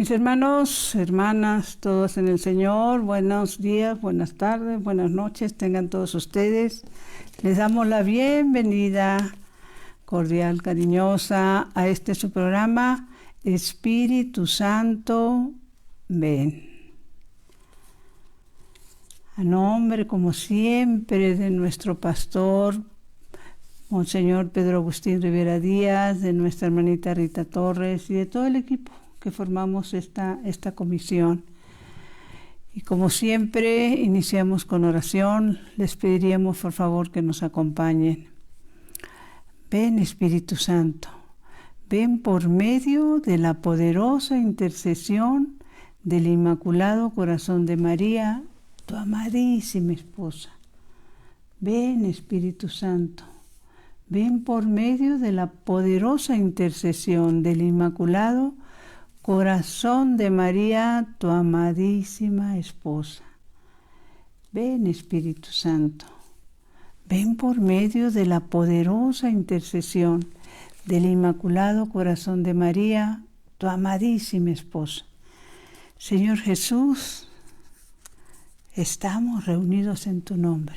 Mis hermanos, hermanas, todos en el Señor, buenos días, buenas tardes, buenas noches, tengan todos ustedes. Les damos la bienvenida cordial, cariñosa a este su programa, Espíritu Santo, ven. A nombre, como siempre, de nuestro pastor, Monseñor Pedro Agustín Rivera Díaz, de nuestra hermanita Rita Torres y de todo el equipo que formamos esta comisión. Y como siempre, iniciamos con oración. Les pediríamos, por favor, que nos acompañen. Ven, Espíritu Santo, ven por medio de la poderosa intercesión del Inmaculado Corazón de María, tu amadísima esposa. Ven, Espíritu Santo, ven por medio de la poderosa intercesión del Inmaculado Corazón de María, tu amadísima esposa. Ven, Espíritu Santo, ven por medio de la poderosa intercesión del Inmaculado Corazón de María, tu amadísima esposa. Señor Jesús, estamos reunidos en tu nombre.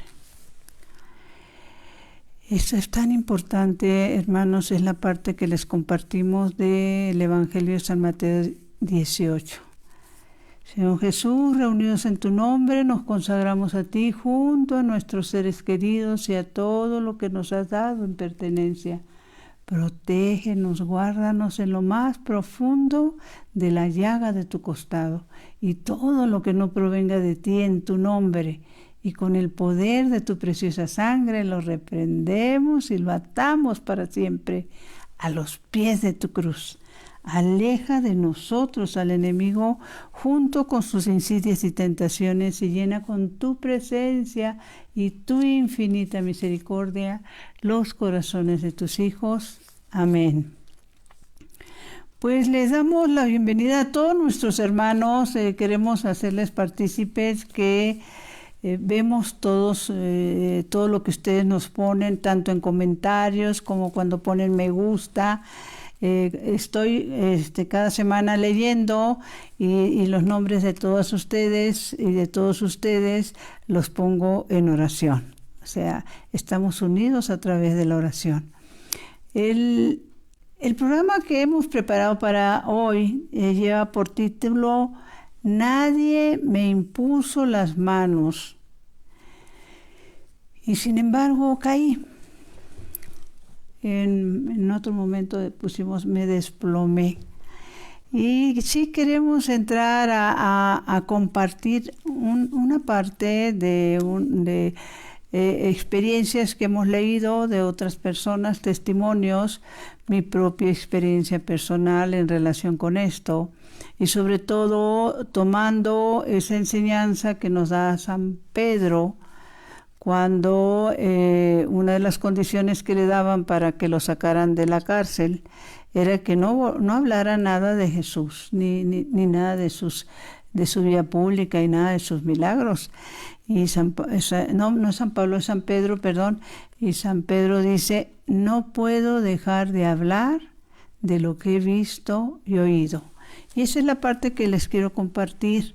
Esto es tan importante, hermanos, es la parte que les compartimos del Evangelio de San Mateo 18. Señor Jesús, reunidos en tu nombre, nos consagramos a ti junto a nuestros seres queridos y a todo lo que nos has dado en pertenencia. Protégenos, guárdanos en lo más profundo de la llaga de tu costado y todo lo que no provenga de ti en tu nombre. Y con el poder de tu preciosa sangre lo reprendemos y lo atamos para siempre a los pies de tu cruz. Aleja de nosotros al enemigo junto con sus insidias y tentaciones y llena con tu presencia y tu infinita misericordia los corazones de tus hijos. Amén. Pues les damos la bienvenida a todos nuestros hermanos. Queremos hacerles partícipes que vemos todos todo lo que ustedes nos ponen, tanto en comentarios como cuando ponen me gusta. Estoy cada semana leyendo y los nombres de todas ustedes y de todos ustedes los pongo en oración. O sea, estamos unidos a través de la oración. El programa que hemos preparado para hoy lleva por título Nadie me impuso las manos y sin embargo caí. En otro momento pusimos me desplomé. Y sí queremos entrar a compartir una parte de experiencias que hemos leído de otras personas, testimonios, mi propia experiencia personal en relación con esto. Y sobre todo tomando esa enseñanza que nos da San Pedro cuando una de las condiciones que le daban para que lo sacaran de la cárcel era que no hablara nada de Jesús, ni nada de su vida pública y nada de sus milagros. Y no es San Pablo, es San Pedro, perdón. Y San Pedro dice, no puedo dejar de hablar de lo que he visto y oído. Y esa es la parte que les quiero compartir.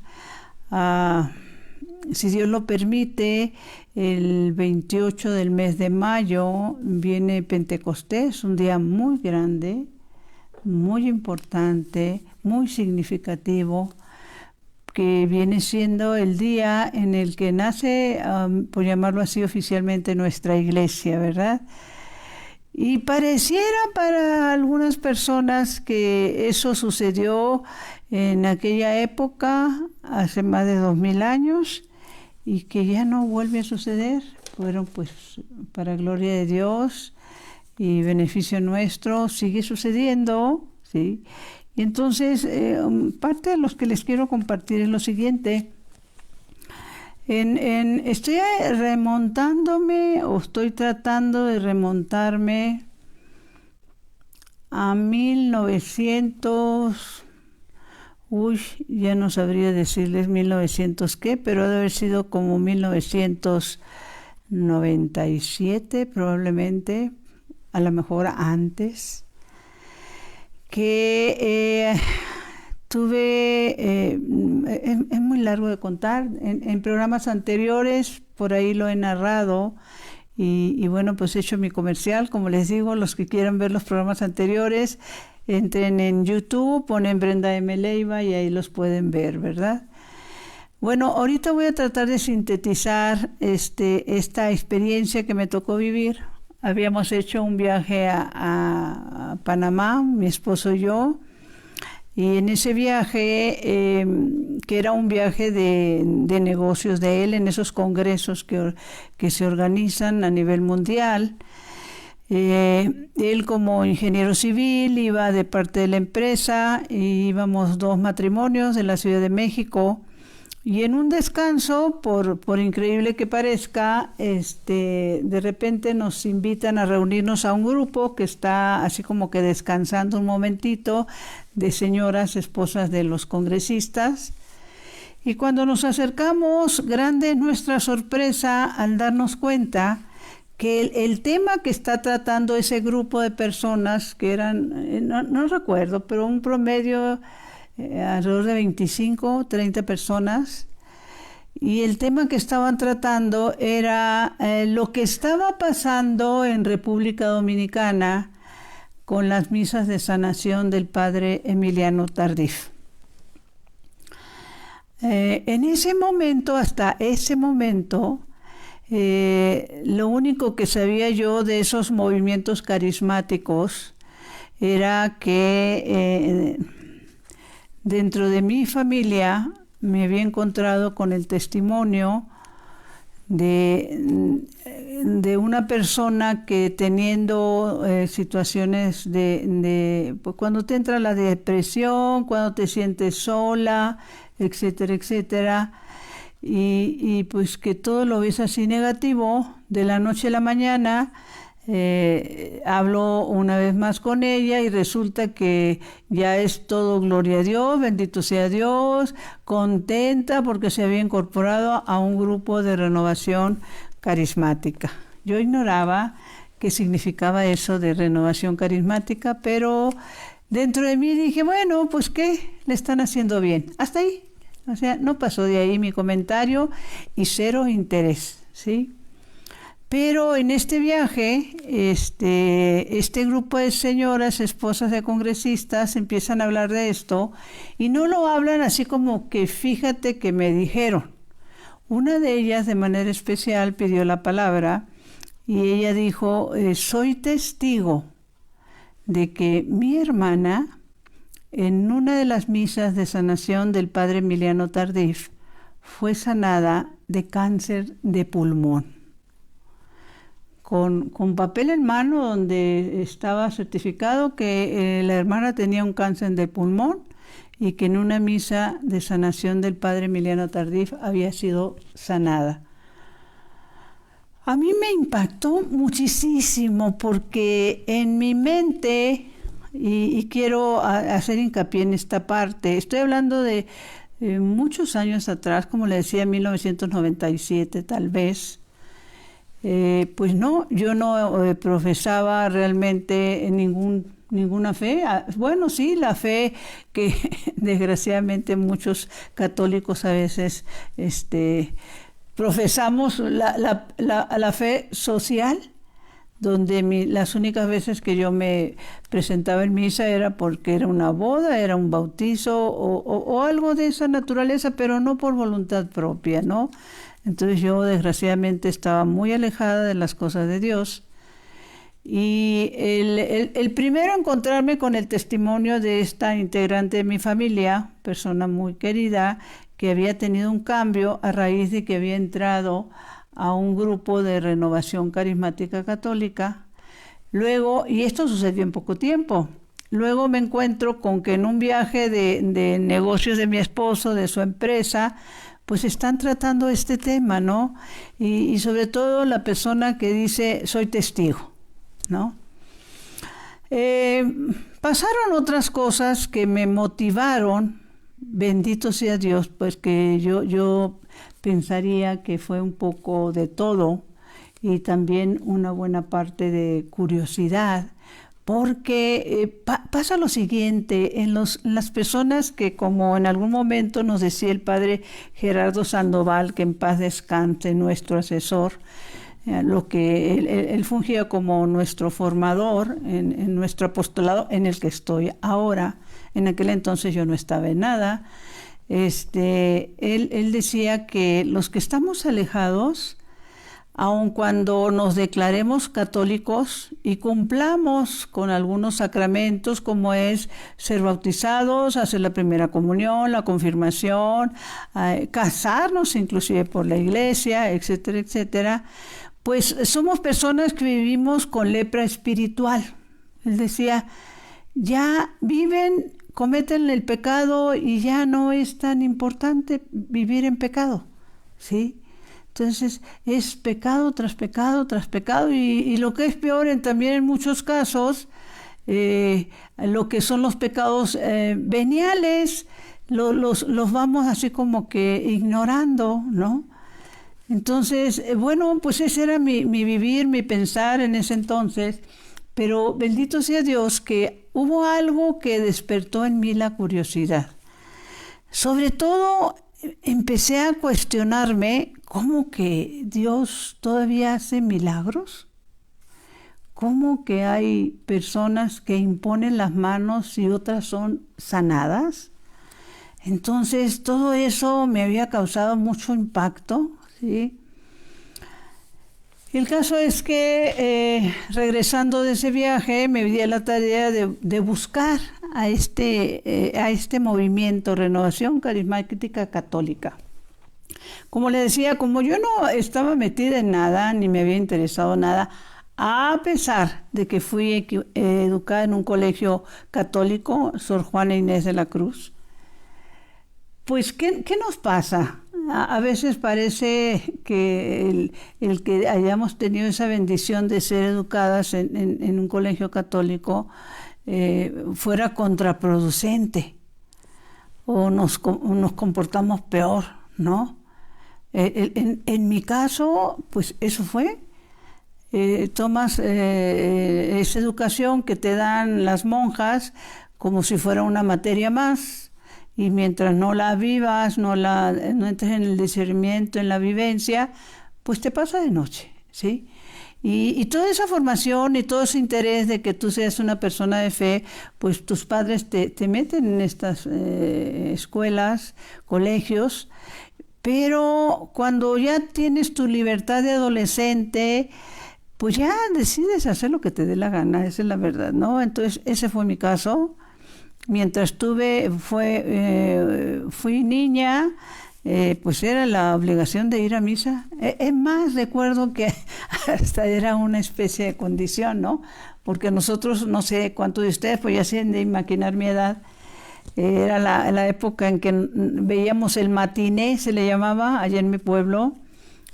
Si Dios lo permite, el 28 del mes de mayo viene Pentecostés, un día muy grande, muy importante, muy significativo, que viene siendo el día en el que nace, por llamarlo así oficialmente, nuestra iglesia, ¿verdad? Y pareciera para algunas personas que eso sucedió en aquella época, hace más de 2000 años, y que ya no vuelve a suceder. Fueron pues para gloria de Dios y beneficio nuestro, sigue sucediendo, ¿sí? Y entonces, parte de los que les quiero compartir es lo siguiente. Estoy remontándome o estoy tratando de remontarme a 1900, ya no sabría decirles 1900 qué, pero debe haber sido como 1997 probablemente, a lo mejor antes, que es muy largo de contar, en programas anteriores por ahí lo he narrado y bueno, pues he hecho mi comercial, como les digo, los que quieran ver los programas anteriores, entren en YouTube, ponen Brenda M. Leiva y ahí los pueden ver, ¿verdad? Bueno, ahorita voy a tratar de sintetizar esta experiencia que me tocó vivir. Habíamos hecho un viaje a Panamá, mi esposo y yo, y en ese viaje, que era un viaje de negocios de él, en esos congresos que se organizan a nivel mundial, él como ingeniero civil iba de parte de la empresa, y íbamos 2 matrimonios de la Ciudad de México, y en un descanso, por increíble que parezca, de repente nos invitan a reunirnos a un grupo que está así como que descansando un momentito, de señoras, esposas de los congresistas. Y cuando nos acercamos, grande es nuestra sorpresa al darnos cuenta que el tema que está tratando ese grupo de personas, que eran, no recuerdo, pero un promedio alrededor de 25, 30 personas, y el tema que estaban tratando era lo que estaba pasando en República Dominicana con las misas de sanación del padre Emiliano Tardif. En ese momento, hasta ese momento, lo único que sabía yo de esos movimientos carismáticos era que dentro de mi familia me había encontrado con el testimonio de una persona que teniendo situaciones pues cuando te entra la depresión, cuando te sientes sola, etcétera, etcétera, y pues que todo lo ves así negativo, de la noche a la mañana, hablo una vez más con ella y resulta que ya es todo gloria a Dios, bendito sea Dios, contenta porque se había incorporado a un grupo de renovación carismática. Yo ignoraba qué significaba eso de renovación carismática, pero dentro de mí dije, bueno, pues ¿qué? Le están haciendo bien. Hasta ahí. O sea, no pasó de ahí mi comentario y cero interés, ¿sí? Pero en este viaje, este grupo de señoras, esposas de congresistas, empiezan a hablar de esto y no lo hablan así como que fíjate que me dijeron. Una de ellas de manera especial pidió la palabra y ella dijo, soy testigo de que mi hermana en una de las misas de sanación del padre Emiliano Tardif fue sanada de cáncer de pulmón. Con papel en mano donde estaba certificado que la hermana tenía un cáncer de pulmón y que en una misa de sanación del padre Emiliano Tardif había sido sanada. A mí me impactó muchísimo porque en mi mente, y quiero hacer hincapié en esta parte, estoy hablando de muchos años atrás, como le decía, 1997 tal vez. Pues no, yo no profesaba realmente ninguna fe. Bueno, sí, la fe que desgraciadamente muchos católicos a veces profesamos la fe social, donde las únicas veces que yo me presentaba en misa era porque era una boda, era un bautizo o algo de esa naturaleza, pero no por voluntad propia, ¿no? Entonces yo desgraciadamente estaba muy alejada de las cosas de Dios. Y el primero encontrarme con el testimonio de esta integrante de mi familia, persona muy querida, que había tenido un cambio a raíz de que había entrado a un grupo de renovación carismática católica. Luego, y esto sucedió en poco tiempo, luego me encuentro con que en un viaje de negocios de mi esposo, de su empresa, pues están tratando este tema, ¿no? Y sobre todo la persona que dice, soy testigo, ¿no? Pasaron otras cosas que me motivaron, bendito sea Dios, pues que yo pensaría que fue un poco de todo y también una buena parte de curiosidad, porque pasa lo siguiente, en las personas que, como en algún momento nos decía el padre Gerardo Sandoval, que en paz descanse, nuestro asesor, lo que él fungía como nuestro formador en nuestro apostolado, en el que estoy ahora. En aquel entonces yo no estaba en nada. Él decía que los que estamos alejados, aun cuando nos declaremos católicos y cumplamos con algunos sacramentos, como es ser bautizados, hacer la primera comunión, la confirmación, casarnos inclusive por la iglesia, etcétera, etcétera, pues somos personas que vivimos con lepra espiritual. Él decía, ya viven, cometen el pecado y ya no es tan importante vivir en pecado, ¿sí? Entonces es pecado tras pecado tras pecado y lo que es peor también en muchos casos, lo que son los pecados veniales, los vamos así como que ignorando, ¿no? Entonces, bueno, pues ese era mi vivir, mi pensar en ese entonces, pero bendito sea Dios que hubo algo que despertó en mí la curiosidad. Sobre todo, empecé a cuestionarme cómo que Dios todavía hace milagros, cómo que hay personas que imponen las manos y otras son sanadas. Entonces todo eso me había causado mucho impacto, ¿sí? El caso es que regresando de ese viaje me di a la tarea de buscar a este movimiento Renovación Carismática Católica. Como le decía, como yo no estaba metida en nada, ni me había interesado nada, a pesar de que fui educada en un colegio católico, Sor Juana Inés de la Cruz, pues ¿qué nos pasa? A veces parece que el que hayamos tenido esa bendición de ser educadas en un colegio católico fuera contraproducente o nos comportamos peor, ¿no? En mi caso, pues eso fue. Tomas esa educación que te dan las monjas como si fuera una materia más. Y mientras no la vivas, no entres en el discernimiento, en la vivencia, pues te pasa de noche, ¿sí? Y toda esa formación y todo ese interés de que tú seas una persona de fe, pues tus padres te meten en estas escuelas, colegios, pero cuando ya tienes tu libertad de adolescente, pues ya decides hacer lo que te dé la gana, esa es la verdad, ¿no? Entonces ese fue mi caso. Mientras fui niña, pues era la obligación de ir a misa. Es más, recuerdo que hasta era una especie de condición, ¿no? Porque nosotros, no sé cuántos de ustedes, pues ya se han de imaginar mi edad, era la época en que veíamos el matiné, se le llamaba, allá en mi pueblo,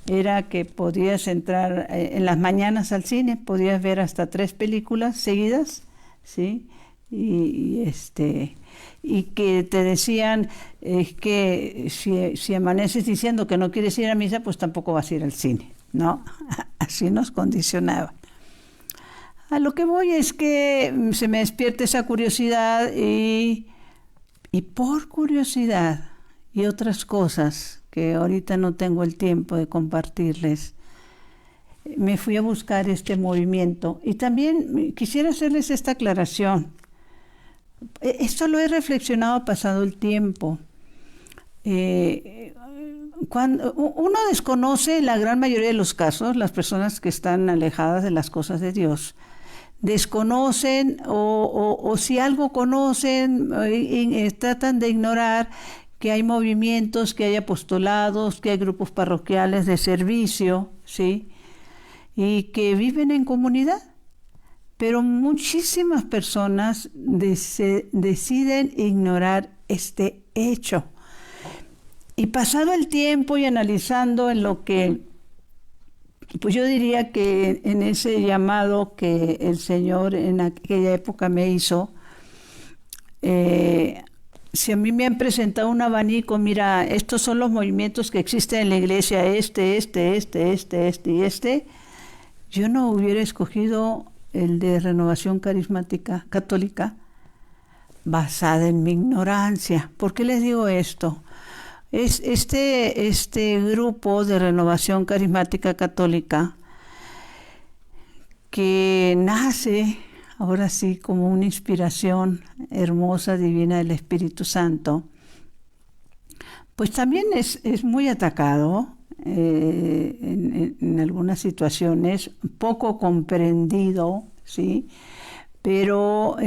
era que podías entrar en las mañanas al cine, podías ver hasta 3 películas seguidas, ¿sí? Y que te decían que si amaneces diciendo que no quieres ir a misa, pues tampoco vas a ir al cine, ¿no? Así nos condicionaban. A lo que voy es que se me despierta esa curiosidad y por curiosidad y otras cosas que ahorita no tengo el tiempo de compartirles, me fui a buscar este movimiento. Y también quisiera hacerles esta aclaración. Esto lo he reflexionado pasado el tiempo. Cuando uno desconoce, en la gran mayoría de los casos, las personas que están alejadas de las cosas de Dios, desconocen o si algo conocen, tratan de ignorar que hay movimientos, que hay apostolados, que hay grupos parroquiales de servicio, ¿sí? Y que viven en comunidad. Pero muchísimas personas deciden ignorar este hecho. Y pasado el tiempo y analizando en lo que, pues yo diría que en ese llamado que el Señor en aquella época me hizo, si a mí me han presentado un abanico, mira, estos son los movimientos que existen en la iglesia, este, yo no hubiera escogido el de Renovación Carismática Católica, basada en mi ignorancia. ¿Por qué les digo esto? Es este grupo de Renovación Carismática Católica que nace ahora sí como una inspiración hermosa, divina del Espíritu Santo, pues también es muy atacado en algunas situaciones, poco comprendido, ¿sí? Pero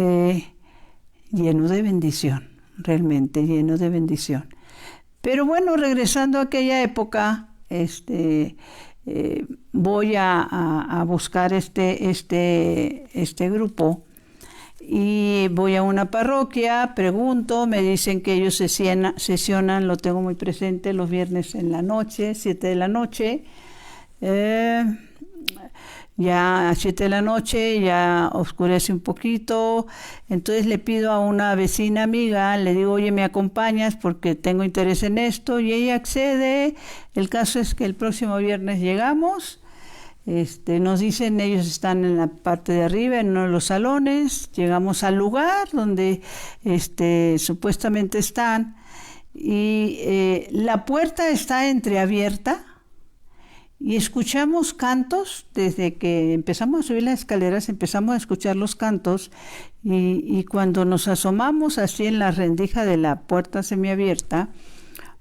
lleno de bendición, realmente lleno de bendición. Pero bueno, regresando a aquella época, voy a buscar este grupo y voy a una parroquia, pregunto, me dicen que ellos sesionan, lo tengo muy presente, los viernes en la noche, 7 de la noche. Ya a 7 de la noche ya oscurece un poquito, entonces le pido a una vecina amiga, le digo, oye, ¿me acompañas? Porque tengo interés en esto, y ella accede. El caso es que el próximo viernes llegamos, nos dicen, ellos están en la parte de arriba, en uno de los salones, llegamos al lugar donde supuestamente están, y la puerta está entreabierta, y escuchamos cantos. Desde que empezamos a subir las escaleras empezamos a escuchar los cantos, y cuando nos asomamos así en la rendija de la puerta semiabierta,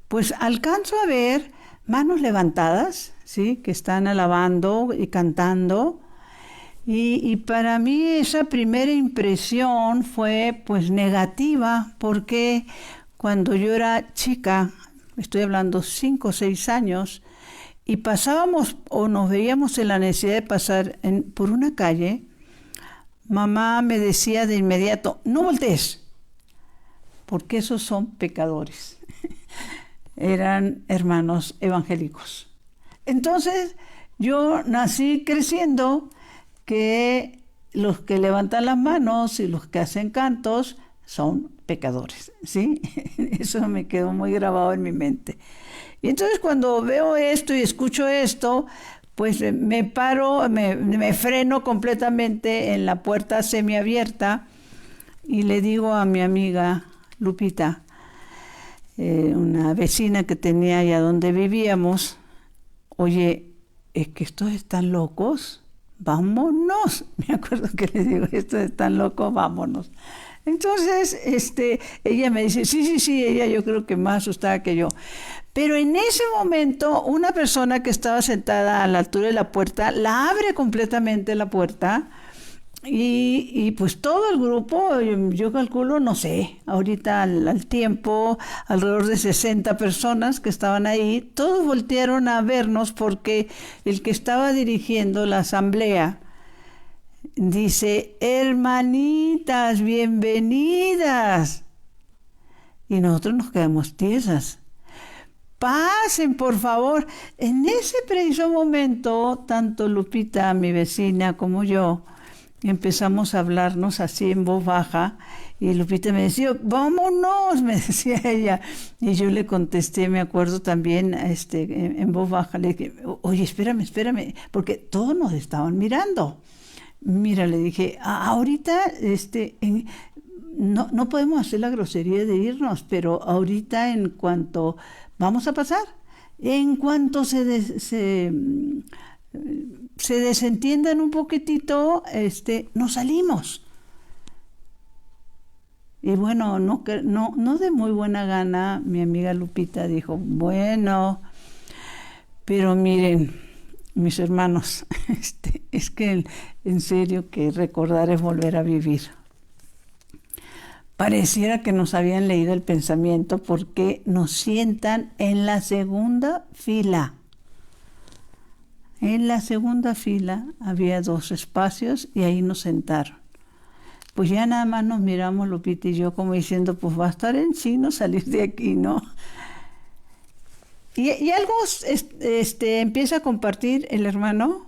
pues alcanzo a ver manos levantadas, ¿sí? Que están alabando y cantando, y para mí esa primera impresión fue pues negativa, porque cuando yo era chica, estoy hablando 5 o 6 años, y pasábamos o nos veíamos en la necesidad de pasar por una calle, mamá me decía de inmediato, no voltees, porque esos son pecadores. Eran hermanos evangélicos. Entonces yo nací creciendo que los que levantan las manos y los que hacen cantos son pecadores, ¿sí? Eso me quedó muy grabado en mi mente. Y entonces cuando veo esto y escucho esto, pues me paro, me freno completamente en la puerta semiabierta y le digo a mi amiga Lupita, una vecina que tenía allá donde vivíamos, oye, es que estos están locos, vámonos. Me acuerdo que le digo, estos están locos, vámonos. Entonces, ella me dice, sí, ella yo creo que más asustada que yo. Pero en ese momento, una persona que estaba sentada a la altura de la puerta, la abre completamente la puerta, y pues todo el grupo, yo calculo, no sé, ahorita al tiempo, alrededor de 60 personas que estaban ahí, todos voltearon a vernos porque el que estaba dirigiendo la asamblea dice, hermanitas, bienvenidas. Y nosotros nos quedamos tiesas. Pasen, por favor. En ese preciso momento, tanto Lupita, mi vecina, como yo, empezamos a hablarnos así en voz baja, y Lupita me decía, vámonos, me decía ella, y yo le contesté, me acuerdo también, en voz baja, le dije, oye, espérame, porque todos nos estaban mirando. Mira, le dije, ahorita, no podemos hacer la grosería de irnos, pero ahorita en cuanto vamos a pasar, en cuanto se desentiendan un poquitito, nos salimos. Y bueno, no de muy buena gana, mi amiga Lupita dijo, bueno, pero miren, mis hermanos, es que en serio que recordar es volver a vivir. Pareciera que nos habían leído el pensamiento, porque nos sientan en la segunda fila. En la segunda fila había 2 espacios y ahí nos sentaron. Pues ya nada más nos miramos Lupita y yo como diciendo, pues va a estar en chino salir de aquí, ¿no? Y algo empieza a compartir el hermano,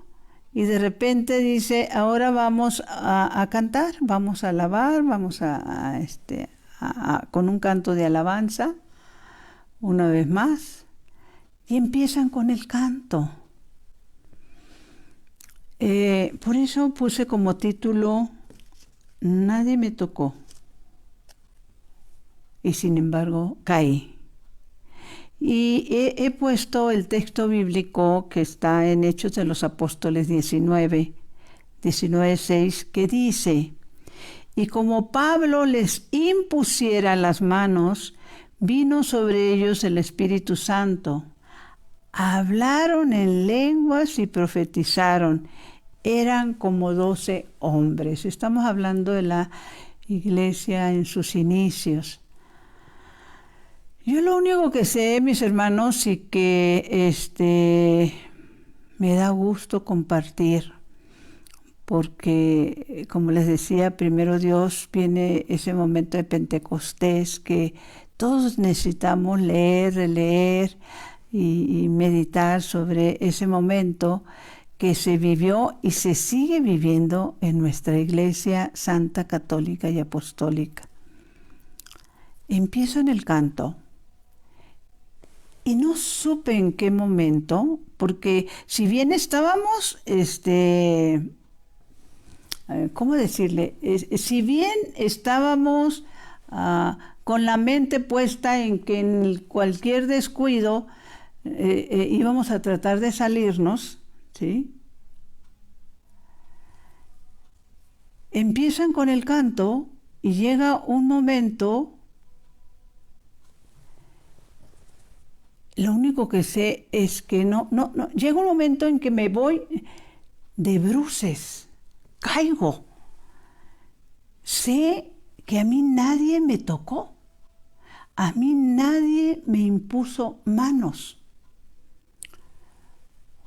y de repente dice, ahora vamos a cantar, vamos a alabar, vamos con un canto de alabanza, una vez más, y empiezan con el canto. Por eso puse como título Nadie me tocó y sin embargo caí. Y he puesto el texto bíblico que está en Hechos de los Apóstoles 19:6, que dice: y como Pablo les impusiera las manos, vino sobre ellos el Espíritu Santo. Hablaron en lenguas y profetizaron. Eran como 12 hombres. Estamos hablando de la iglesia en sus inicios. Yo lo único que sé, mis hermanos, y que me da gusto compartir, porque, como les decía, primero Dios viene ese momento de Pentecostés que todos necesitamos leer, releer y meditar sobre ese momento que se vivió y se sigue viviendo en nuestra Iglesia Santa, Católica y Apostólica. Empiezo en el canto. Y no supe en qué momento, porque si bien estábamos, ¿cómo decirle? Si bien estábamos con la mente puesta en que en cualquier descuido íbamos a tratar de salirnos, ¿sí? Empiezan con el canto y llega un momento. Lo único que sé es que no, llega un momento en que me voy de bruces, caigo. Sé que a mí nadie me tocó, a mí nadie me impuso manos.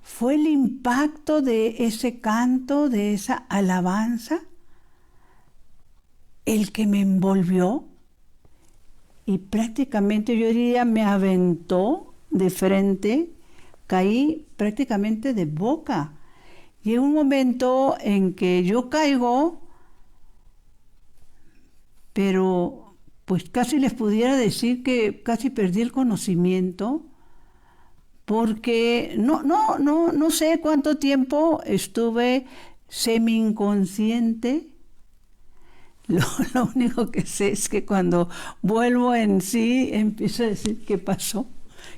Fue el impacto de ese canto, de esa alabanza, el que me envolvió y prácticamente, yo diría, me aventó de frente, caí prácticamente de boca. Llega un momento en que yo caigo, pero pues casi les pudiera decir que casi perdí el conocimiento, porque no sé cuánto tiempo estuve semi-inconsciente. Lo único que sé es que cuando vuelvo en sí, empiezo a decir, ¿qué pasó?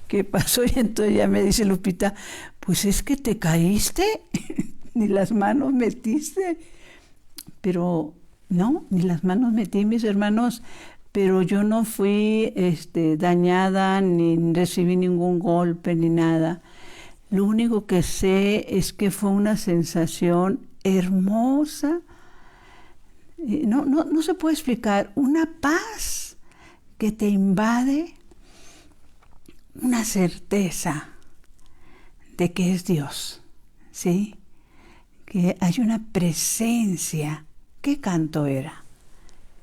¿Qué pasó? Y entonces ya me dice Lupita, pues es que te caíste, ni las manos metiste. Pero no, ni las manos metí, mis hermanos, pero yo no fui dañada, ni recibí ningún golpe, ni nada. Lo único que sé es que fue una sensación hermosa. No se puede explicar, una paz que te invade, una certeza de que es Dios, ¿sí? Que hay una presencia. ¿Qué canto era?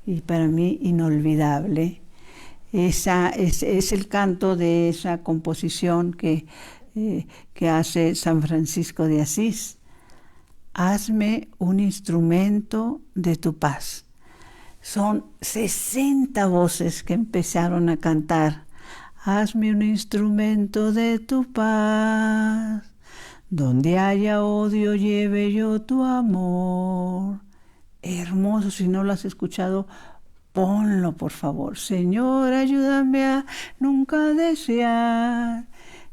Y para mí inolvidable. Es el canto de esa composición que hace San Francisco de Asís. Hazme un instrumento de tu paz. Son 60 voces que empezaron a cantar. Hazme un instrumento de tu paz. Donde haya odio, lleve yo tu amor. Hermoso, si no lo has escuchado, ponlo, por favor. Señor, ayúdame a nunca desear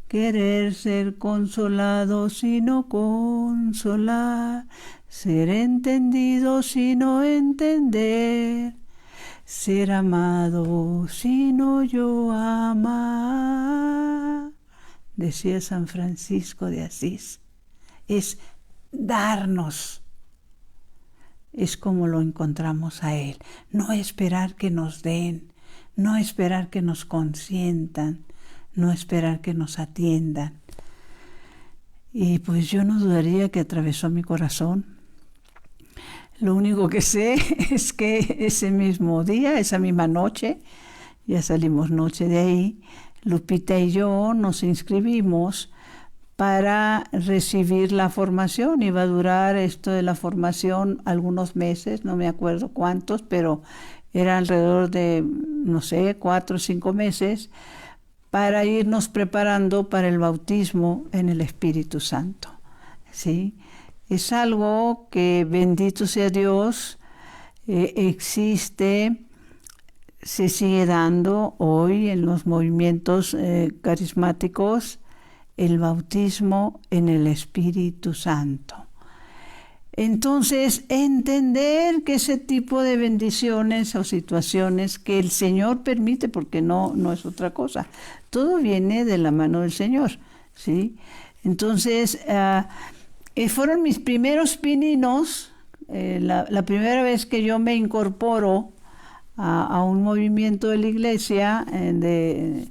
querer ser consolado, sino consolar, ser entendido, sino entender, ser amado, sino yo amar. Decía San Francisco de Asís, es darnos, es como lo encontramos a Él, no esperar que nos den, no esperar que nos consientan, no esperar que nos atiendan. Y pues yo no dudaría que atravesó mi corazón. Lo único que sé es que ese mismo día, esa misma noche, ya salimos noche de ahí, Lupita y yo nos inscribimos para recibir la formación. Iba a durar esto de la formación algunos meses, no me acuerdo cuántos, pero era alrededor de, 4 o 5 meses, para irnos preparando para el bautismo en el Espíritu Santo, ¿sí? Es algo que, bendito sea Dios, existe, se sigue dando hoy en los movimientos carismáticos, el bautismo en el Espíritu Santo. Entonces, entender que ese tipo de bendiciones o situaciones que el Señor permite, porque no es otra cosa, todo viene de la mano del Señor, ¿sí? Entonces, fueron mis primeros pininos, la primera vez que yo me incorporo a un movimiento de la iglesia de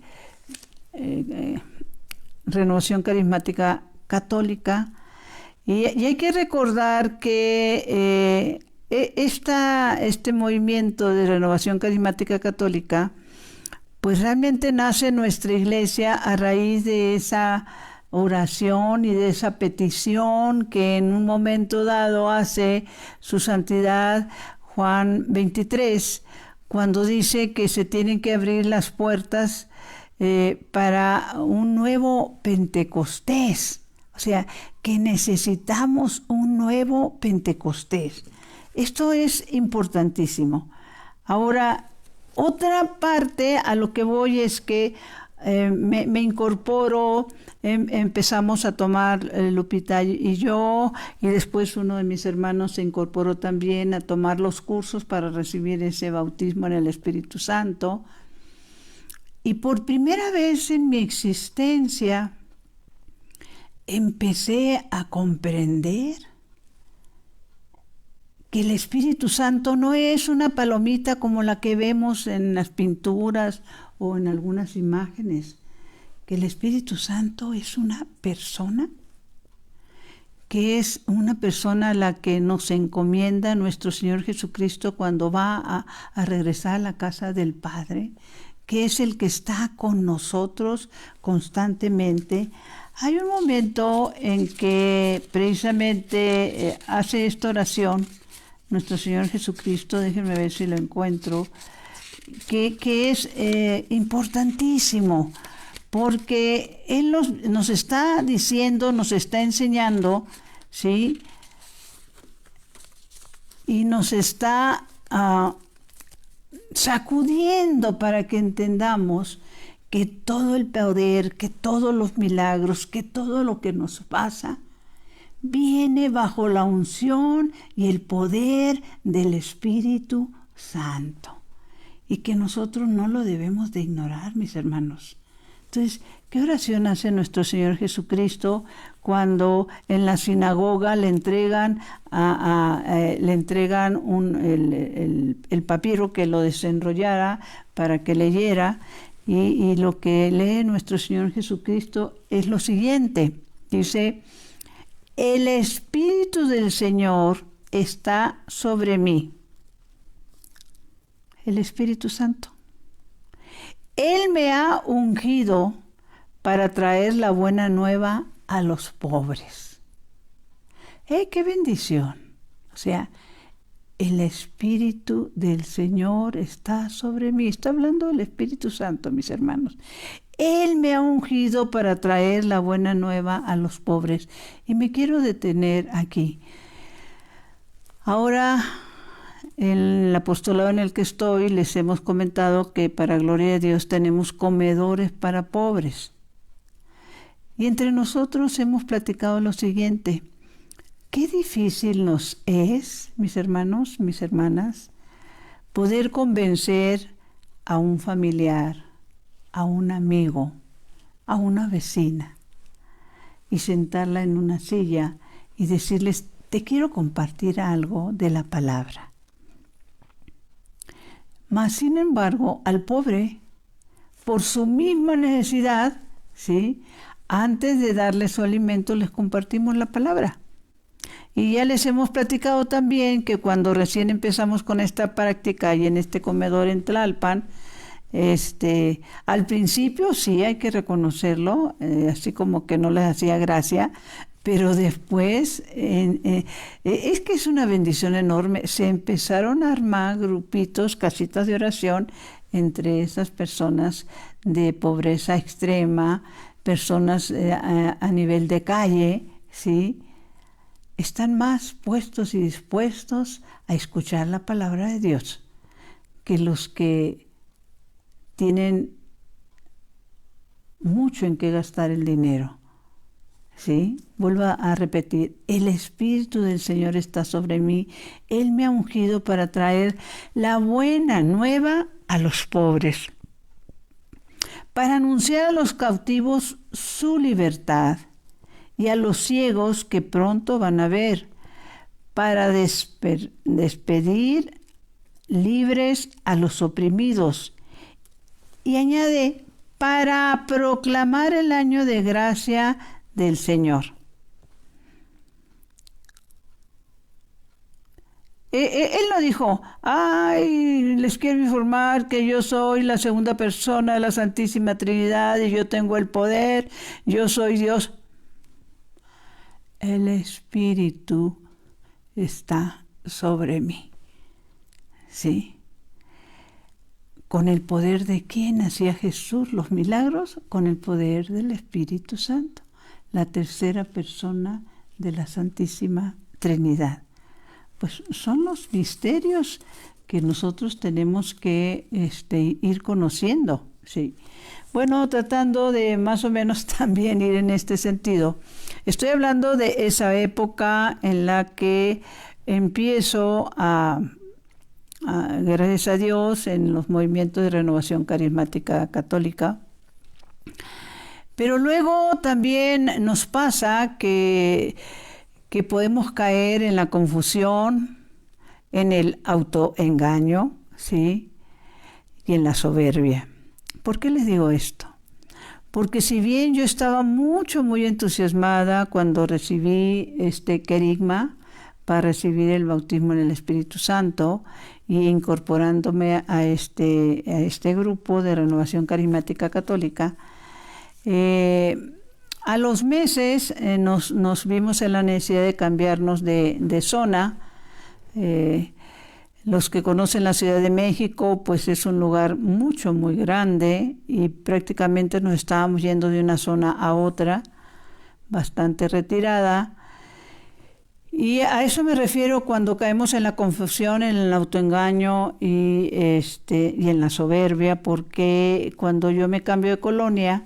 Renovación Carismática Católica. Y hay que recordar que este movimiento de Renovación Carismática Católica, pues realmente nace en nuestra iglesia a raíz de esa oración y de esa petición que en un momento dado hace su santidad Juan 23, cuando dice que se tienen que abrir las puertas para un nuevo Pentecostés. O sea, que necesitamos un nuevo Pentecostés. Esto es importantísimo. Ahora, otra parte a lo que voy es que me incorporo, empezamos a tomar Lupita y yo, y después uno de mis hermanos se incorporó también a tomar los cursos para recibir ese bautismo en el Espíritu Santo. Y por primera vez en mi existencia, empecé a comprender que el Espíritu Santo no es una palomita como la que vemos en las pinturas o en algunas imágenes, que el Espíritu Santo es una persona, que es una persona a la que nos encomienda nuestro Señor Jesucristo cuando va a regresar a la casa del Padre, que es el que está con nosotros constantemente. Hay un momento en que precisamente hace esta oración nuestro Señor Jesucristo, déjenme ver si lo encuentro, que es importantísimo, porque Él nos está diciendo, nos está enseñando, ¿sí? Y nos está sacudiendo para que entendamos que todo el poder, que todos los milagros, que todo lo que nos pasa, viene bajo la unción y el poder del Espíritu Santo. Y que nosotros no lo debemos de ignorar, mis hermanos. Entonces, ¿qué oración hace nuestro Señor Jesucristo cuando en la sinagoga le entregan el papiro que lo desenrollara para que leyera? Y lo que lee nuestro Señor Jesucristo es lo siguiente. Dice, el Espíritu del Señor está sobre mí. El Espíritu Santo. Él me ha ungido para traer la buena nueva a los pobres. ¡Qué bendición! O sea, el Espíritu del Señor está sobre mí. Está hablando del Espíritu Santo, mis hermanos. Él me ha ungido para traer la buena nueva a los pobres. Y me quiero detener aquí. Ahora, en el apostolado en el que estoy, les hemos comentado que para gloria de Dios tenemos comedores para pobres. Y entre nosotros hemos platicado lo siguiente. Qué difícil nos es, mis hermanos, mis hermanas, poder convencer a un familiar, a un amigo, a una vecina, y sentarla en una silla y decirles, te quiero compartir algo de la palabra. Mas, sin embargo, al pobre, por su misma necesidad, ¿sí?, antes de darle su alimento, les compartimos la palabra. Y ya les hemos platicado también que cuando recién empezamos con esta práctica y en este comedor en Tlalpan, al principio sí hay que reconocerlo, así como que no les hacía gracia, pero después es que es una bendición enorme. Se empezaron a armar grupitos, casitas de oración entre esas personas de pobreza extrema, personas a nivel de calle, ¿sí?, están más puestos y dispuestos a escuchar la palabra de Dios que los que tienen mucho en qué gastar el dinero. ¿Sí? Vuelvo a repetir, el Espíritu del Señor está sobre mí. Él me ha ungido para traer la buena nueva a los pobres, para anunciar a los cautivos su libertad y a los ciegos que pronto van a ver, para despedir libres a los oprimidos. Y añade, para proclamar el año de gracia del Señor. Él no dijo, ay, les quiero informar que yo soy la segunda persona de la Santísima Trinidad y yo tengo el poder, yo soy Dios. El Espíritu está sobre mí. ¿Sí? ¿Con el poder de quién hacía Jesús los milagros? Con el poder del Espíritu Santo, la tercera persona de la Santísima Trinidad. Pues son los misterios que nosotros tenemos que ir conociendo. Sí. Bueno, tratando de más o menos también ir en este sentido. Estoy hablando de esa época en la que empiezo gracias a Dios, en los movimientos de renovación carismática católica. Pero luego también nos pasa que podemos caer en la confusión, en el autoengaño, ¿sí? Y en la soberbia. ¿Por qué les digo esto? Porque si bien yo estaba muy entusiasmada cuando recibí este querigma para recibir el bautismo en el Espíritu Santo y incorporándome a este grupo de renovación carismática católica, a los meses nos vimos en la necesidad de cambiarnos de zona. Los que conocen la Ciudad de México, pues es un lugar muy grande y prácticamente nos estábamos yendo de una zona a otra, bastante retirada. Y a eso me refiero cuando caemos en la confusión, en el autoengaño y en la soberbia, porque cuando yo me cambio de colonia,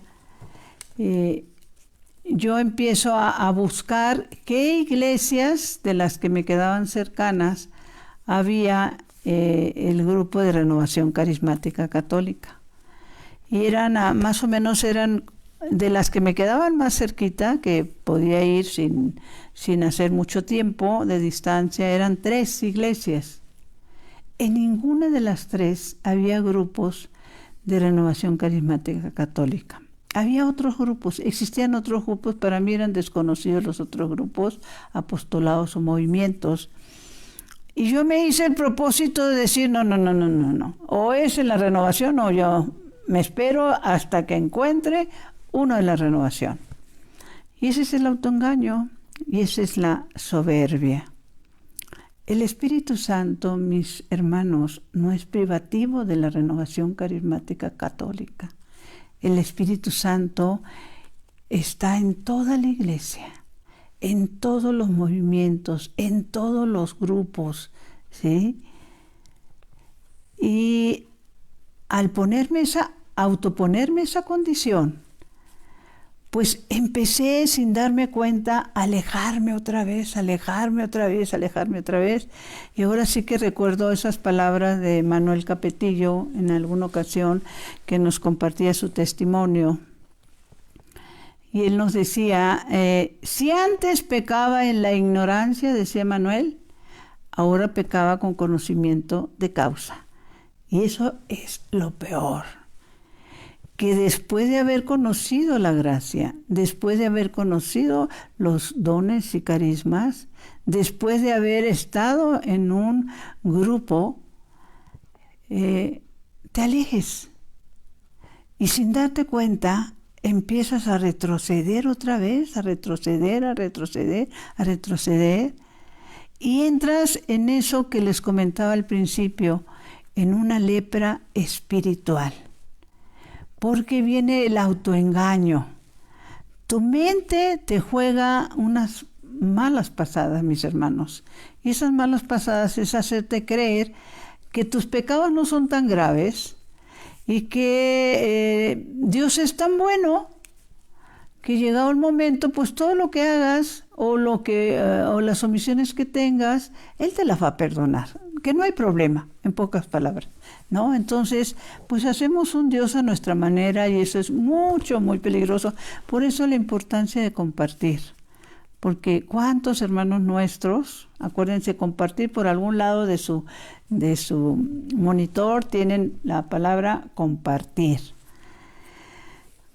yo empiezo a buscar qué iglesias de las que me quedaban cercanas había el grupo de renovación carismática católica. Y eran más o menos de las que me quedaban más cerquita, que podía ir sin hacer mucho tiempo de distancia, eran 3 iglesias. En ninguna de las 3 había grupos de renovación carismática católica. Había otros grupos, existían otros grupos, para mí eran desconocidos los otros grupos, apostolados o movimientos. Y yo me hice el propósito de decir, no. O es en la renovación o yo me espero hasta que encuentre uno de la renovación. Y ese es el autoengaño y esa es la soberbia. El Espíritu Santo, mis hermanos, no es privativo de la renovación carismática católica. El Espíritu Santo está en toda la iglesia, en todos los movimientos, en todos los grupos, ¿sí? Y al autoponerme esa condición, pues empecé sin darme cuenta a alejarme otra vez. Y ahora sí que recuerdo esas palabras de Manuel Capetillo en alguna ocasión que nos compartía su testimonio. Y él nos decía, si antes pecaba en la ignorancia, decía Manuel, ahora pecaba con conocimiento de causa. Y eso es lo peor. Que después de haber conocido la gracia, después de haber conocido los dones y carismas, después de haber estado en un grupo, te alejes. Y sin darte cuenta, empiezas a retroceder otra vez, a retroceder, y entras en eso que les comentaba al principio, en una lepra espiritual. Porque viene el autoengaño. Tu mente te juega unas malas pasadas, mis hermanos. Y esas malas pasadas es hacerte creer que tus pecados no son tan graves y que Dios es tan bueno que llegado el momento, pues todo lo que hagas o las omisiones que tengas, Él te las va a perdonar, que no hay problema, en pocas palabras, ¿no? Entonces, pues hacemos un Dios a nuestra manera y eso es muy peligroso. Por eso la importancia de compartir, porque cuántos hermanos nuestros, acuérdense, compartir por algún lado de su monitor tienen la palabra compartir.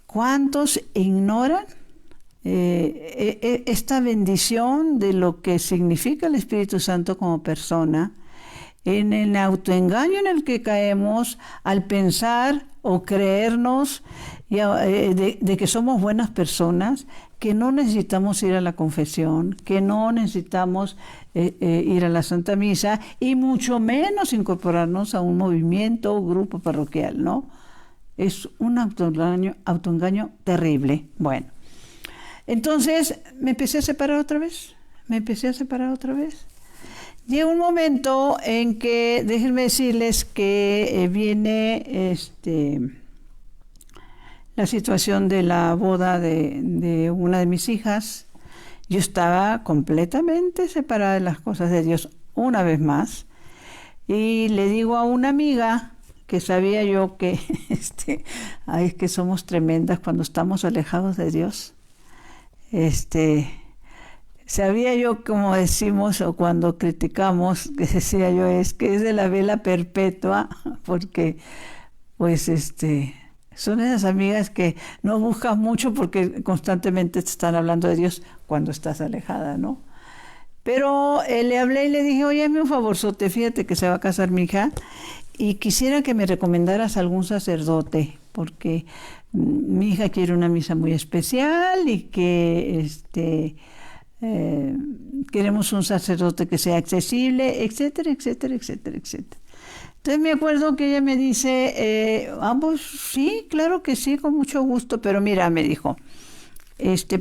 ¿Cuántos ignoran esta bendición de lo que significa el Espíritu Santo como persona en el autoengaño en el que caemos al pensar o creernos de que somos buenas personas, que no necesitamos ir a la confesión, que no necesitamos ir a la Santa Misa y mucho menos incorporarnos a un movimiento o grupo parroquial, ¿no? Es un autoengaño terrible. Bueno, entonces me empecé a separar otra vez. Llega un momento en que, déjenme decirles que viene la situación de la boda de una de mis hijas. Yo estaba completamente separada de las cosas de Dios una vez más. Y le digo a una amiga que sabía yo que, es que somos tremendas cuando estamos alejados de Dios. Sabía yo, como decimos, o cuando criticamos, que decía yo, es que es de la vela perpetua, porque, pues, son esas amigas que no buscan mucho porque constantemente te están hablando de Dios cuando estás alejada, ¿no? Pero le hablé y le dije, oye, hazme un favorzote, fíjate que se va a casar mi hija, y quisiera que me recomendaras algún sacerdote, porque mi hija quiere una misa muy especial y que queremos un sacerdote que sea accesible, etcétera, etcétera, etcétera, etcétera. Entonces me acuerdo que ella me dice, ambos, sí, claro que sí, con mucho gusto, pero mira, me dijo,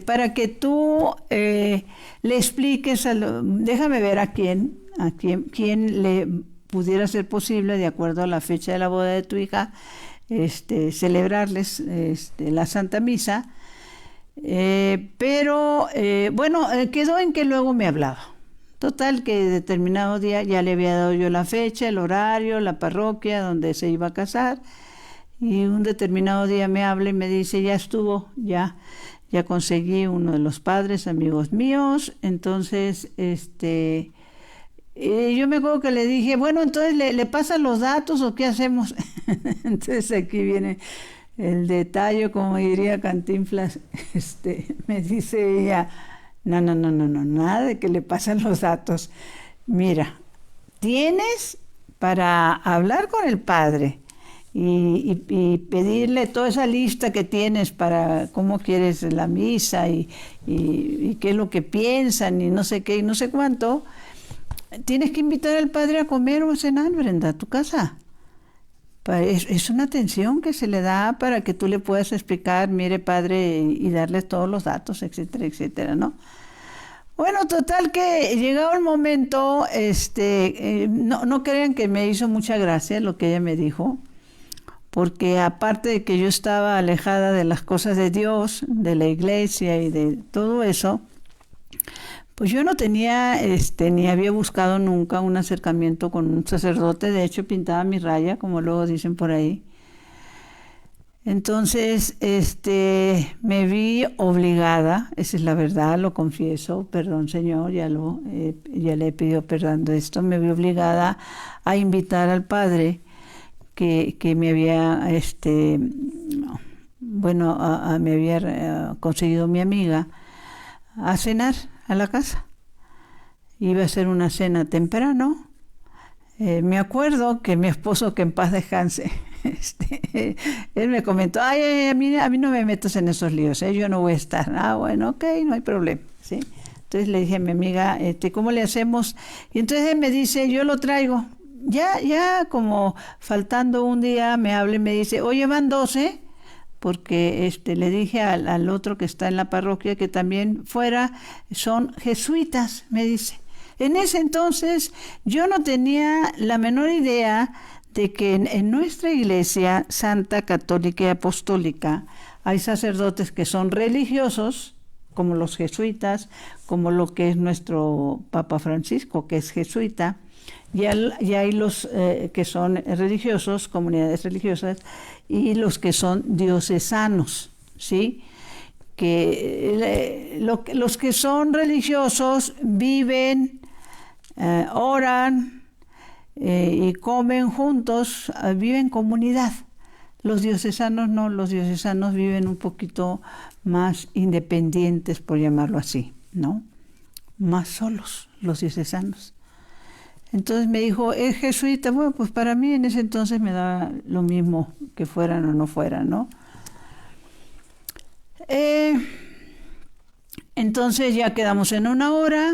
para que tú le expliques, déjame ver a quién le pudiera ser posible, de acuerdo a la fecha de la boda de tu hija, celebrarles la Santa Misa. Pero quedó en que luego me hablaba. Total, que determinado día ya le había dado yo la fecha, el horario, la parroquia donde se iba a casar, y un determinado día me habla y me dice, ya estuvo, ya conseguí uno de los padres, amigos míos. Entonces, yo me acuerdo que le dije, bueno, entonces le pasan los datos o qué hacemos. Entonces aquí viene el detalle, como diría Cantinflas. Me dice ella, no, nada de que le pasan los datos. Mira, tienes para hablar con el padre y pedirle toda esa lista que tienes para cómo quieres la misa y qué es lo que piensan y no sé qué y no sé cuánto. Tienes que invitar al padre a comer o a cenar, Brenda, a tu casa. Es una atención que se le da para que tú le puedas explicar, mire, padre, y darle todos los datos, etcétera, etcétera, ¿no? Bueno, total que llegado el momento, no crean que me hizo mucha gracia lo que ella me dijo, porque aparte de que yo estaba alejada de las cosas de Dios, de la iglesia y de todo eso, pues yo no tenía, ni había buscado nunca un acercamiento con un sacerdote. De hecho, pintaba mi raya, como luego dicen por ahí. Entonces, me vi obligada, esa es la verdad, lo confieso, perdón, Señor, ya le he pedido perdón de esto, me vi obligada a invitar al padre que me había, me había conseguido mi amiga a cenar a la casa. Iba a ser una cena temprano. Me acuerdo que mi esposo, que en paz descanse, él me comentó, ay, a mí no me metas en esos líos, yo no voy a estar. Ah, bueno, ok, no hay problema, ¿sí? Entonces le dije a mi amiga, ¿cómo le hacemos? Y entonces él me dice, yo lo traigo. Ya como faltando un día me habla y me dice, oye, van 12, porque le dije al otro que está en la parroquia que también fuera, son jesuitas, me dice. En ese entonces yo no tenía la menor idea de que en nuestra iglesia santa, católica y apostólica hay sacerdotes que son religiosos, como los jesuitas, como lo que es nuestro Papa Francisco, que es jesuita, y hay los que son religiosos, comunidades religiosas, y los que son diocesanos, ¿sí? Que los que son religiosos viven, oran y comen juntos, viven en comunidad. Los diocesanos no, los diocesanos viven un poquito más independientes, por llamarlo así, ¿no? Más solos los diocesanos. Entonces me dijo, ¿es jesuita? Bueno, pues para mí en ese entonces me da lo mismo que fueran o no fueran, ¿no? Entonces ya quedamos en una hora.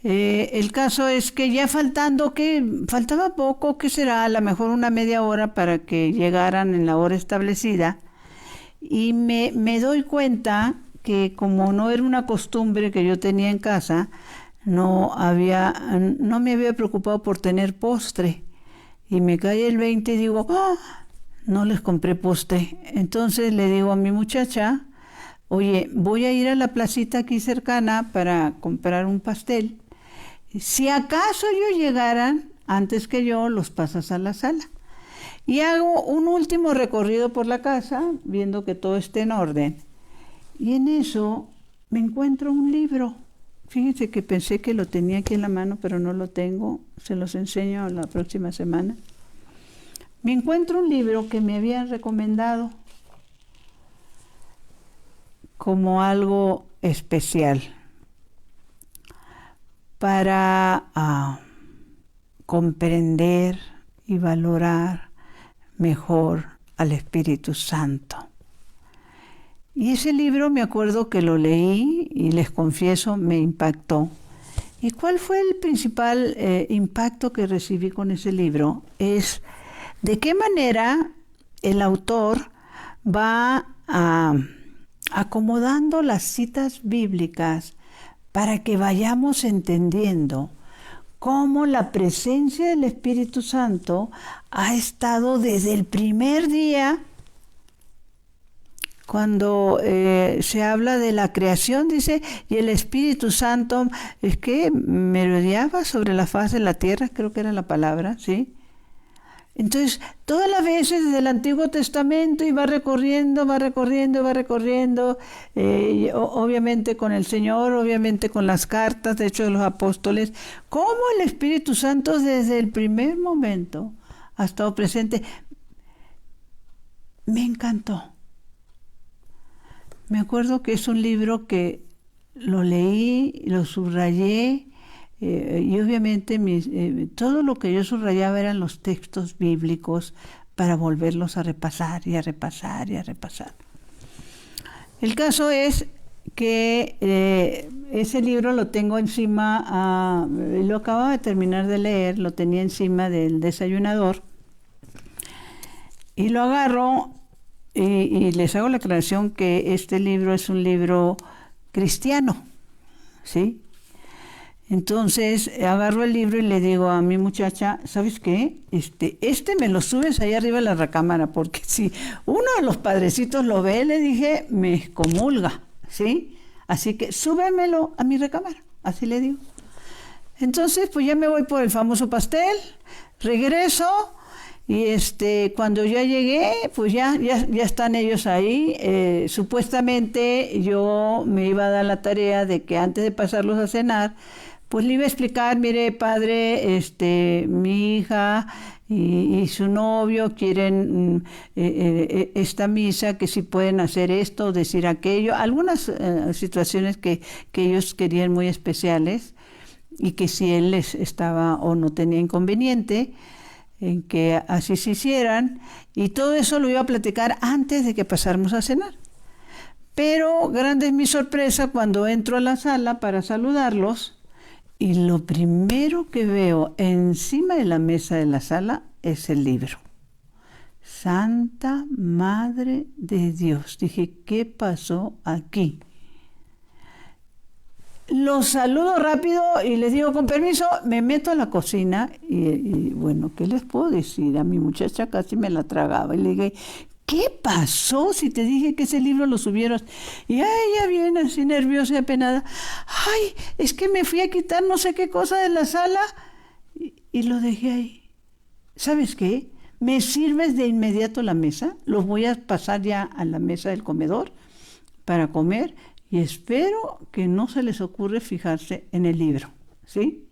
El caso es que ya faltaba poco, ¿qué será? A lo mejor una media hora para que llegaran en la hora establecida. Y me doy cuenta que como no era una costumbre que yo tenía en casa, no me había preocupado por tener postre. Y me cae el 20 y digo, no les compré postre. Entonces le digo a mi muchacha, oye, voy a ir a la placita aquí cercana para comprar un pastel. Si acaso ellos llegaran antes que yo, los pasas a la sala. Y hago un último recorrido por la casa, viendo que todo esté en orden. Y en eso me encuentro un libro. Fíjense que pensé que lo tenía aquí en la mano, pero no lo tengo. Se los enseño la próxima semana. Me encuentro un libro que me habían recomendado como algo especial para comprender y valorar mejor al Espíritu Santo. Y ese libro me acuerdo que lo leí y les confieso, me impactó. ¿Y cuál fue el principal impacto que recibí con ese libro? Es de qué manera el autor va acomodando las citas bíblicas para que vayamos entendiendo cómo la presencia del Espíritu Santo ha estado desde el primer día, cuando se habla de la creación, dice, y el Espíritu Santo es que merodeaba sobre la faz de la tierra, creo que era la palabra, ¿sí? Entonces, todas las veces desde el Antiguo Testamento y va recorriendo, obviamente con el Señor, obviamente con las cartas, de hecho de los apóstoles, cómo el Espíritu Santo desde el primer momento ha estado presente. Me encantó. Me acuerdo que es un libro que lo leí, lo subrayé, y obviamente todo lo que yo subrayaba eran los textos bíblicos para volverlos a repasar y a repasar y a repasar. El caso es que ese libro lo tengo encima, lo acababa de terminar de leer, lo tenía encima del desayunador y lo agarro y les hago la aclaración que este libro es un libro cristiano, ¿sí? Entonces agarro el libro y le digo a mi muchacha, ¿sabes qué? Me lo subes ahí arriba de la recámara, porque si uno de los padrecitos lo ve, le dije, me excomulga, ¿sí? Así que súbemelo a mi recámara, así le digo. Entonces, pues ya me voy por el famoso pastel, regreso, y cuando ya llegué, pues ya están ellos ahí. Supuestamente yo me iba a dar la tarea de que antes de pasarlos a cenar, pues le iba a explicar, mire, padre, mi hija y su novio quieren esta misa, que si pueden hacer esto, decir aquello, algunas situaciones que ellos querían muy especiales, y que si él les estaba o no tenía inconveniente en que así se hicieran, y todo eso lo iba a platicar antes de que pasáramos a cenar. Pero grande es mi sorpresa cuando entro a la sala para saludarlos, y lo primero que veo encima de la mesa de la sala es el libro. Santa Madre de Dios. Dije, ¿qué pasó aquí? Los saludo rápido y les digo, con permiso, me meto a la cocina y bueno, ¿qué les puedo decir? A mi muchacha casi me la tragaba y le dije, ¿qué pasó si te dije que ese libro lo subieras? Y ella viene así nerviosa y apenada. Ay, es que me fui a quitar no sé qué cosa de la sala y lo dejé ahí. ¿Sabes qué? ¿Me sirves de inmediato la mesa? Los voy a pasar ya a la mesa del comedor para comer y espero que no se les ocurre fijarse en el libro, ¿sí?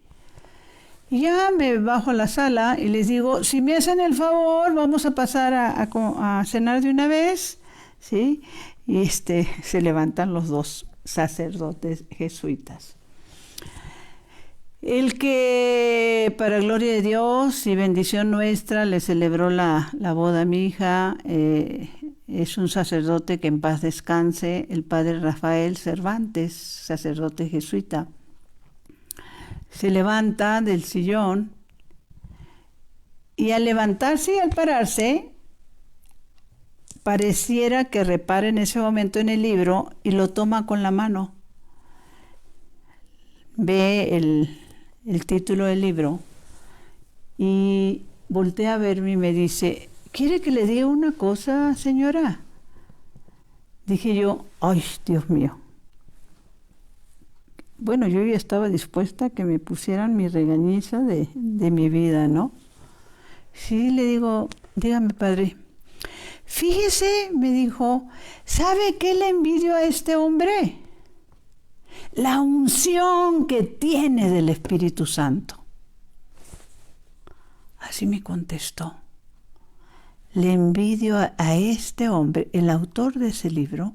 Y ya me bajo a la sala y les digo, si me hacen el favor, vamos a pasar a cenar de una vez, ¿sí? Y se levantan los dos sacerdotes jesuitas. El que, para gloria de Dios y bendición nuestra, le celebró la boda a mi hija, es un sacerdote que en paz descanse, el padre Rafael Cervantes, sacerdote jesuita. Se levanta del sillón y al levantarse y al pararse, pareciera que repara en ese momento en el libro y lo toma con la mano. Ve el título del libro y voltea a verme y me dice, ¿quiere que le diga una cosa, señora? Dije yo, ay, Dios mío. Bueno, yo ya estaba dispuesta a que me pusieran mi regañiza de mi vida, ¿no? Sí, le digo, dígame, padre. Fíjese, me dijo, ¿sabe qué le envidio a este hombre? La unción que tiene del Espíritu Santo. Así me contestó. Le envidio a este hombre, el autor de ese libro,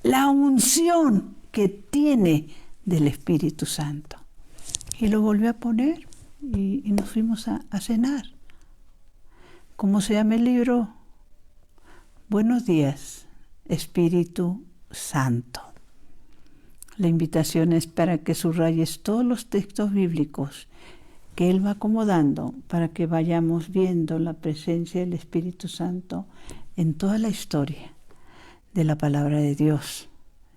la unción que tiene del Espíritu Santo. Y lo volvió a poner y nos fuimos a cenar. ¿Cómo se llama el libro? Buenos días, Espíritu Santo. La invitación es para que subrayes todos los textos bíblicos que Él va acomodando para que vayamos viendo la presencia del Espíritu Santo en toda la historia de la palabra de Dios,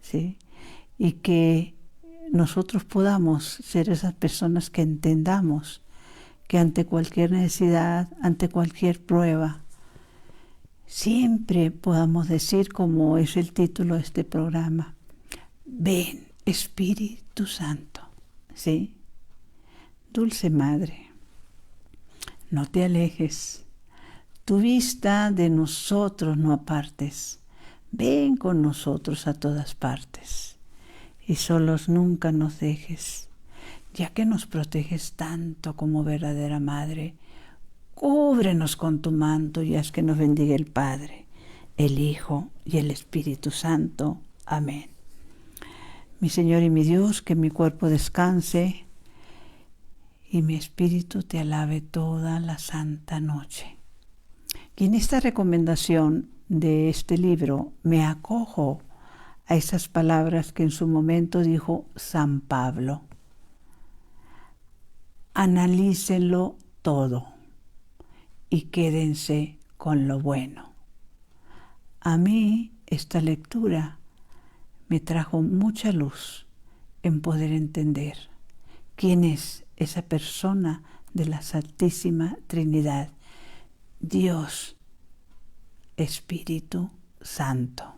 ¿sí? Y que nosotros podamos ser esas personas que entendamos que ante cualquier necesidad, ante cualquier prueba, siempre podamos decir, como es el título de este programa, ven Espíritu Santo, ¿sí? Dulce Madre, no te alejes, tu vista de nosotros no apartes, ven con nosotros a todas partes y solos nunca nos dejes, ya que nos proteges tanto como verdadera Madre, cúbrenos con tu manto y haz que nos bendiga el Padre, el Hijo y el Espíritu Santo. Amén. Mi Señor y mi Dios, que mi cuerpo descanse y mi espíritu te alabe toda la santa noche. Y en esta recomendación de este libro me acojo a esas palabras que en su momento dijo San Pablo. Analícenlo todo y quédense con lo bueno. A mí esta lectura me trajo mucha luz en poder entender quién es esa persona de la Santísima Trinidad, Dios, Espíritu Santo.